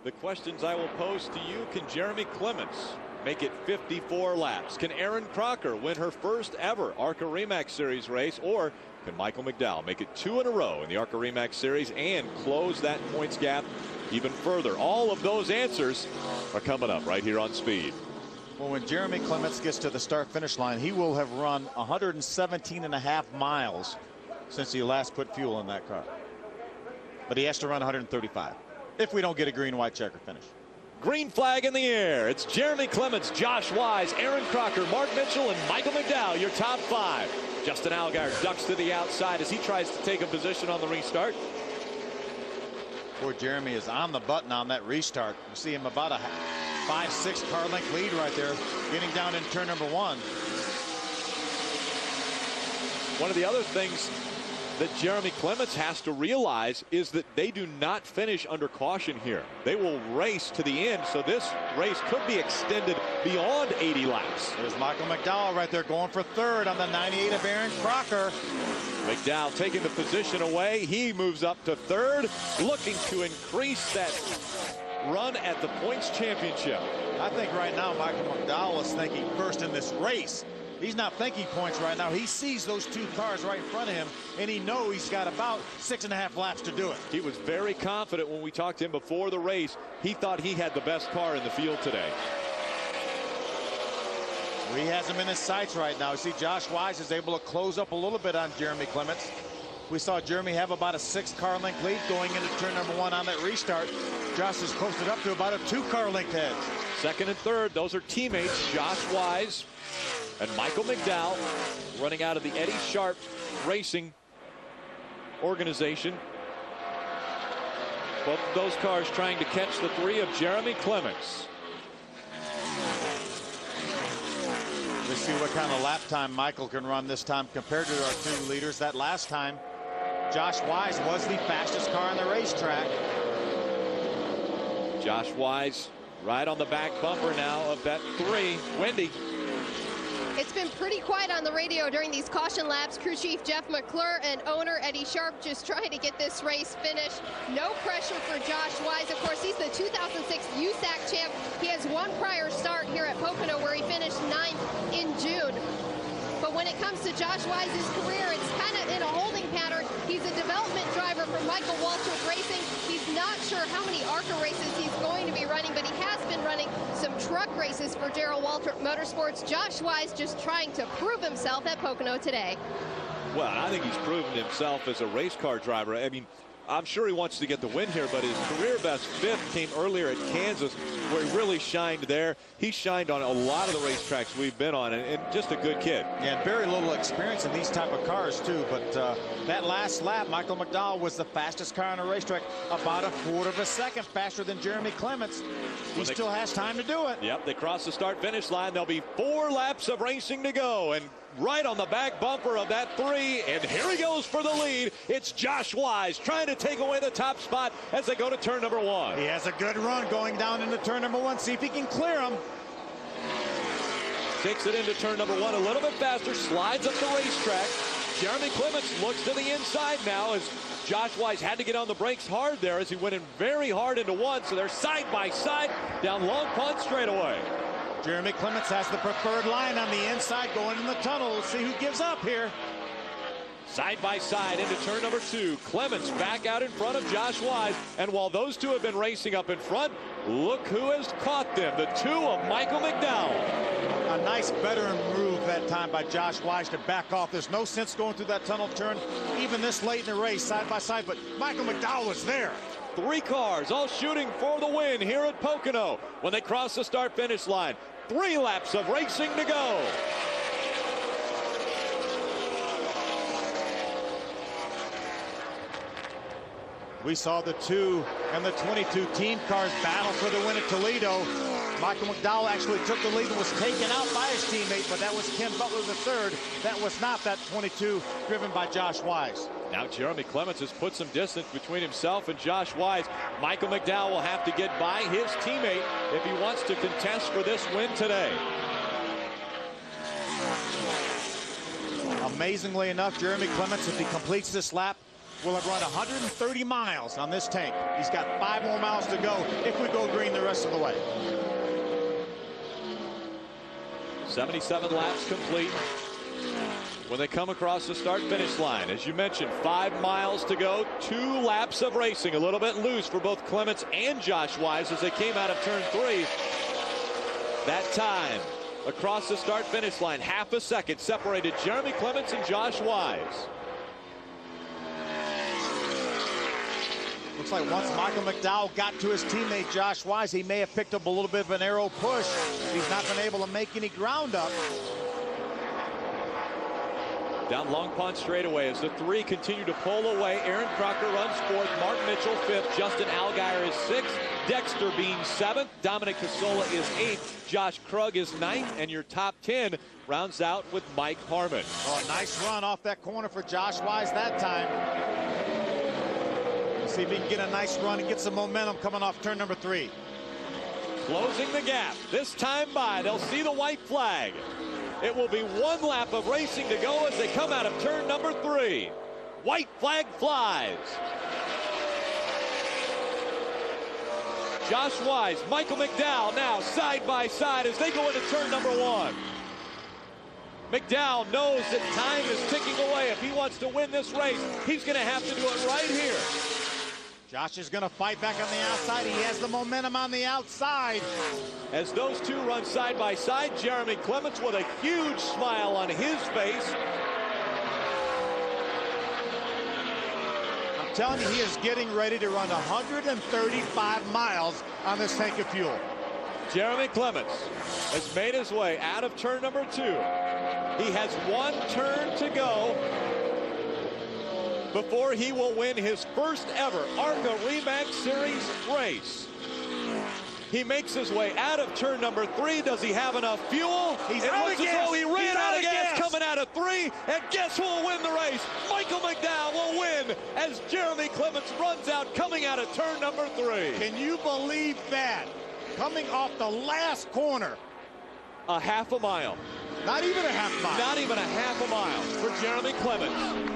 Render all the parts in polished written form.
The questions I will pose to you: can Jeremy Clements make it 54 laps? Can Aaron Crocker win her first ever ARCA RE Series race? Or can Michael McDowell make it 2 in a row in the ARCA RE Series and close that points gap even further? All of those answers are coming up right here on Speed. Well, when Jeremy Clements gets to the start-finish line, he will have run 117.5 miles since he last put fuel in that car. But he has to run 135 if we don't get a green-white checker finish. Green flag in the air. It's Jeremy Clements, Josh Wise, Aaron Crocker, Mark Mitchell, and Michael McDowell, your top 5. Justin Allgaier ducks to the outside as he tries to take a position on the restart. Poor Jeremy is on the button on that restart. You see him about a 5-6 car length lead right there, getting down in turn number 1. One of the other things that Jeremy Clements has to realize is that they do not finish under caution here. They will race to the end, so this race could be extended beyond 80 laps. There's Michael McDowell right there going for 3rd on the 98 of Aaron Crocker. McDowell taking the position away. He moves up to 3rd, looking to increase that run at the points championship. I think right now Michael McDowell is thinking first in this race. He's not thinking points right now. He sees those 2 cars right in front of him, and he knows he's got about 6.5 laps to do it. He was very confident when we talked to him before the race. He thought he had the best car in the field today. He has him in his sights right now. You see Josh Wise is able to close up a little bit on Jeremy Clements. We saw Jeremy have about a 6 car length lead going into turn number 1 on that restart. Josh is posted up to about a 2 car length edge. 2nd and 3rd, those are teammates, Josh Wise and Michael McDowell, running out of the Eddie Sharp Racing organization. Both of those cars trying to catch the 3 of Jeremy Clements. Let's see what kind of lap time Michael can run this time compared to our 2 leaders. That last time, Josh Wise was the fastest car on the racetrack. Josh Wise right on the back bumper now of that 3. Wendy. It's been pretty quiet on the radio during these caution laps. Crew Chief Jeff McClure and owner Eddie Sharp just trying to get this race finished. No pressure for Josh Wise. Of course, he's the 2006 USAC champ. He has 1 prior start here at Pocono where he finished 9th in June. But when it comes to Josh Wise's career, it's kind of in a holding pattern. He's a development driver for Michael Waltrip Racing. He's not sure how many ARCA races he's going to be running, but he has been running some truck races for Gerald Waltrip Motorsports. Josh Wise just trying to prove himself at Pocono today. Well, I think he's proven himself as a race car driver. I mean, I'm sure he wants to get the win here, but his career best 5th came earlier at Kansas, where he really shined there. He shined on a lot of the racetracks we've been on, and just a good kid. Yeah, and very little experience in these type of cars, too. But that last lap, Michael McDowell was the fastest car on the racetrack, about a 1/4 of a second faster than Jeremy Clements. He still has time to do it. Yep, they cross the start-finish line. There'll be 4 laps of racing to go, and right on the back bumper of that 3, and here he goes for the lead. It's Josh Wise trying to take away the top spot as they go to turn number 1. He has a good run going down into turn number 1. See if he can clear him. Takes it into turn number 1 a little bit faster, slides up the racetrack. Jeremy Clements looks to the inside now as Josh Wise had to get on the brakes hard there as he went in very hard into 1. So they're side by side down Long Pond straightaway. Jeremy Clements has the preferred line on the inside going in the tunnel. We'll see who gives up here. Side by side into turn number 2. Clements back out in front of Josh Wise. And while those 2 have been racing up in front, look who has caught them. The 2 of Michael McDowell. A nice veteran move that time by Josh Wise to back off. There's no sense going through that tunnel turn, even this late in the race, side by side. But Michael McDowell was there. 3 cars all shooting for the win here at Pocono when they cross the start-finish line. 3 laps of racing to go. We saw the 2 and the 22 team cars battle for the win at Toledo. Michael McDowell actually took the lead and was taken out by his teammate, but that was Ken Butler III. That was not that 22 driven by Josh Wise. Now Jeremy Clements has put some distance between himself and Josh Wise. Michael McDowell will have to get by his teammate if he wants to contest for this win today. Amazingly enough, Jeremy Clements, if he completes this lap, will have run 130 miles on this tank. He's got 5 more miles to go if we go green the rest of the way. 77 laps complete when they come across the start-finish line. As you mentioned, 5 miles to go, 2 laps of racing. A little bit loose for both Clements and Josh Wise as they came out of turn 3. That time across the start-finish line, half a second separated Jeremy Clements and Josh Wise. Looks like once Michael McDowell got to his teammate Josh Wise, he may have picked up a little bit of an arrow push. He's not been able to make any ground up. Down Long Pond straightaway as the 3 continue to pull away. Aaron Crocker runs 4th, Mark Mitchell 5th, Justin Allgaier is 6th, Dexter Bean 7th, Dominic Casola is 8th, Josh Krug is 9th, and your top 10 rounds out with Mike Harmon. Oh, nice run off that corner for Josh Wise that time. Let's see if he can get a nice run and get some momentum coming off turn number 3. Closing the gap. This time by, they'll see the white flag. It will be 1 lap of racing to go as they come out of turn number 3. White flag flies. Josh Wise, Michael McDowell now side by side as they go into turn number 1. McDowell knows that time is ticking away. If he wants to win this race, he's going to have to do it right here. Josh is going to fight back on the outside. He has the momentum on the outside. As those 2 run side by side, Jeremy Clements with a huge smile on his face. I'm telling you, he is getting ready to run 135 miles on this tank of fuel. Jeremy Clements has made his way out of turn number 2. He has 1 turn to go before he will win his first ever ARCA RE/MAX Series race. He makes his way out of turn number 3. Does he have enough fuel? He's out of gas. He ran out of gas coming out of 3. And guess who will win the race? Michael McDowell will win as Jeremy Clements runs out coming out of turn number 3. Can you believe that? Coming off the last corner. A half a mile. Not even a half mile. Not even a half a mile for Jeremy Clements.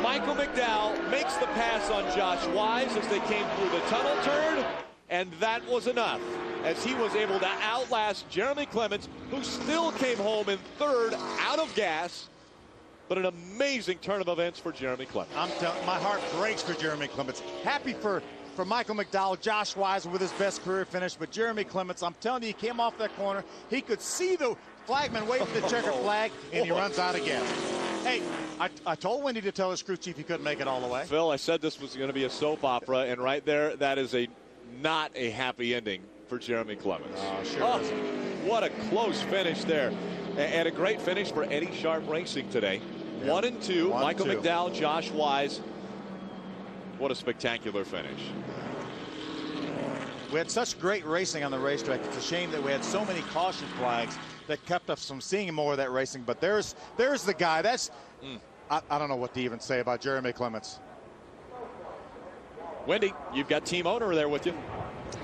Michael McDowell makes the pass on Josh Wise as they came through the tunnel turn, and that was enough as he was able to outlast Jeremy Clements, who still came home in 3rd out of gas. But an amazing turn of events for Jeremy Clements. I'm telling you, my heart breaks for Jeremy Clements. Happy for Michael McDowell, Josh Wise with his best career finish, but Jeremy Clements, I'm telling you, he came off that corner. He could see the flagman waving the checker flag, and he runs out again. Hey, I told Wendy to tell his crew chief he couldn't make it all the way. Phil, I said this was going to be a soap opera, and right there, that is not a happy ending for Jeremy Clements. Sure is. What a close finish there. And a great finish for Eddie Sharp Racing today. Yeah. 1 and 2, Michael 2. McDowell, Josh Wise. What a spectacular finish. We had such great racing on the racetrack. It's a shame that we had so many caution flags that kept us from seeing more of that racing. But there's the guy. That's I don't know what to even say about Jeremy Clements. Wendy, you've got team owner there with you.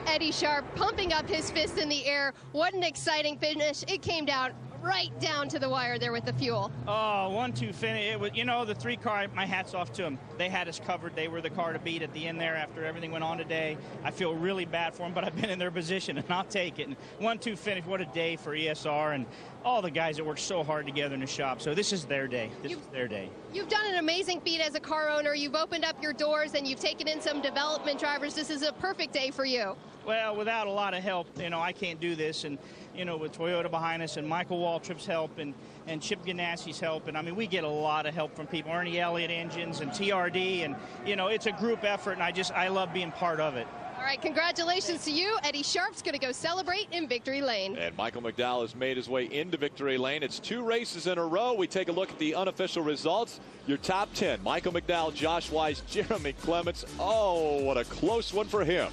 Eddie Sharp pumping up his fist in the air. What an exciting finish. It came down right down to the wire there with the fuel. Oh, 1-2 finish. It was, you know, the 3 car, my hat's off to them. They had us covered. They were the car to beat at the end there after everything went on today. I feel really bad for them, but I've been in their position, and I'll take it. And 1-2 finish, what a day for ESR and all the guys that worked so hard together in the shop. So this is their day. This is their day. You've done an amazing feat as a car owner. You've opened up your doors, and you've taken in some development drivers. This is a perfect day for you. Well, without a lot of help, you know, I can't do this. And, you know, with Toyota behind us and Michael Waltrip's help and Chip Ganassi's help. And, I mean, we get a lot of help from people. Ernie Elliott Engines and TRD. And, you know, it's a group effort, and I love being part of it. All right, congratulations to you. Eddie Sharp's going to go celebrate in victory lane. And Michael McDowell has made his way into victory lane. It's 2 races in a row. We take a look at the unofficial results. Your top 10, Michael McDowell, Josh Wise, Jeremy Clements. Oh, what a close one for him.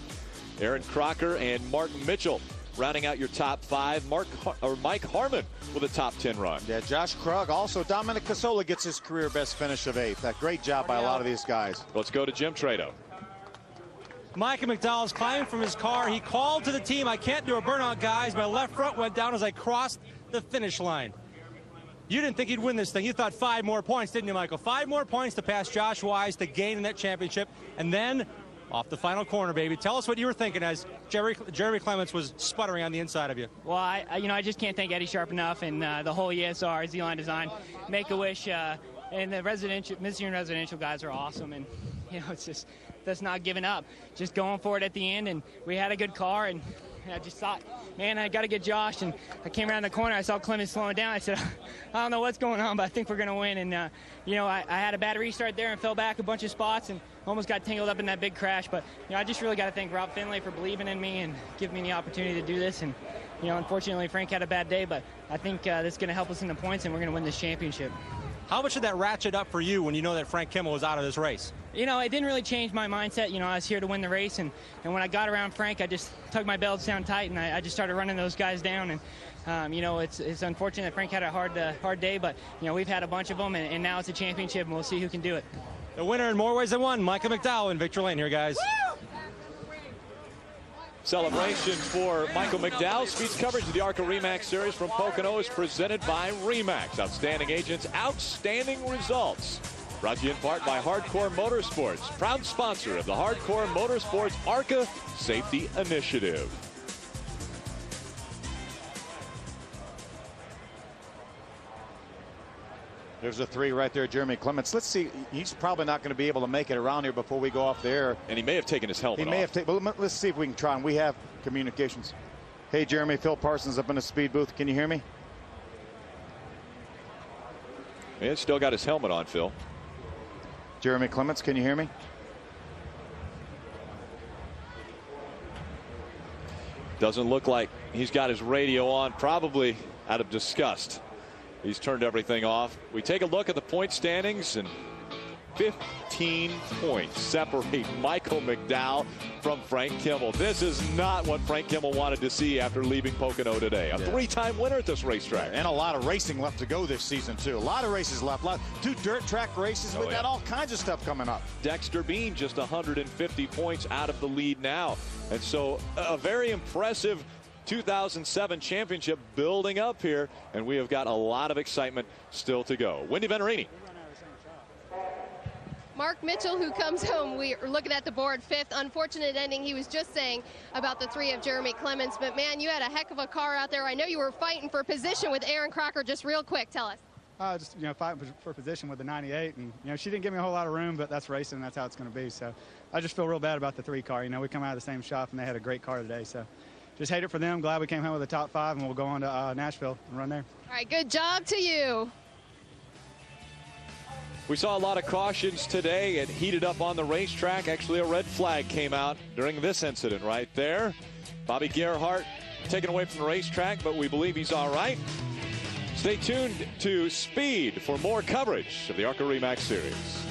Aaron Crocker and Mark Mitchell rounding out your top 5. Mike Harmon with a top 10 run. Yeah, Josh Krug. Also, Dominic Casola gets his career best finish of 8th. That great job by a lot of these guys. Let's go to Jim Trado. Michael McDowell's climbing from his car. He called to the team, I can't do a burnout, guys. My left front went down as I crossed the finish line. You didn't think he'd win this thing. You thought 5 more points, didn't you, Michael? 5 more points to pass Josh Wise to gain in that championship. And then off the final corner, baby. Tell us what you were thinking as Jeremy Clements was sputtering on the inside of you. Well, I just can't thank Eddie Sharp enough, and the whole ESR, Z-Line Design, Make-A-Wish, and the Michigan residential guys are awesome. And, it's just, that's not giving up. Just going for it at the end, and we had a good car, and I just thought, man, I got to get Josh. And I came around the corner. I saw Clemens slowing down. I said, I don't know what's going on, but I think we're going to win. And, I had a bad restart there and fell back a bunch of spots and almost got tangled up in that big crash. But, I just really got to thank Rob Finlay for believing in me and giving me the opportunity to do this. And, unfortunately, Frank had a bad day, but I think this is going to help us in the points, and we're going to win this championship. How much did that ratchet up for you when you know that Frank Kimmel was out of this race? It didn't really change my mindset. I was here to win the race, and when I got around Frank, I just tugged my belts down tight, and I just started running those guys down. And, it's unfortunate that Frank had a hard day, but, we've had a bunch of them, and now it's a championship, and we'll see who can do it. The winner in more ways than one, Michael McDowell in Victory Lane here, guys. Woo! Celebration for Michael McDowell. Speeds coverage of the ARCA RE/MAX Series from Pocono is presented by RE/MAX. Outstanding agents, outstanding results. Brought to you in part by Hardcore Motorsports, proud sponsor of the Hardcore Motorsports ARCA Safety Initiative. There's a 3 right there, Jeremy Clements. Let's see. He's probably not going to be able to make it around here before we go off the air. And he may have taken his helmet off. He may have taken. Well, let's see if we can try. And we have communications. Hey, Jeremy, Phil Parsons up in the speed booth. Can you hear me? He still got his helmet on, Phil. Jeremy Clements, can you hear me? Doesn't look like he's got his radio on, probably out of disgust. He's turned everything off. We take a look at the point standings, and 15 points separate Michael McDowell from Frank Kimmel. This is not what Frank Kimmel wanted to see after leaving Pocono today. A 3-time winner at this racetrack. And a lot of racing left to go this season, too. A lot of races left. 2 dirt track races. We've got all kinds of stuff coming up. Dexter Bean just 150 points out of the lead now. And so a very impressive 2007 championship building up here, and we have got a lot of excitement still to go. Wendy Venerini. Mark Mitchell, who comes home, we are looking at the board, 5th. Unfortunate ending. He was just saying about the 3 of Jeremy Clements, but man, you had a heck of a car out there. I know you were fighting for position with Aaron Crocker. Just real quick, tell us. Just fighting for position with the 98, and she didn't give me a whole lot of room, but that's racing, and that's how it's going to be. So I just feel real bad about the 3 car. We come out of the same shop, and they had a great car today. So just hate it for them. Glad we came home with a top 5, and we'll go on to Nashville and run there. All right, good job to you. We saw a lot of cautions today. It heated up on the racetrack. Actually, a red flag came out during this incident right there. Bobby Gerhart taken away from the racetrack, but we believe he's all right. Stay tuned to Speed for more coverage of the ARCA RE/MAX Series.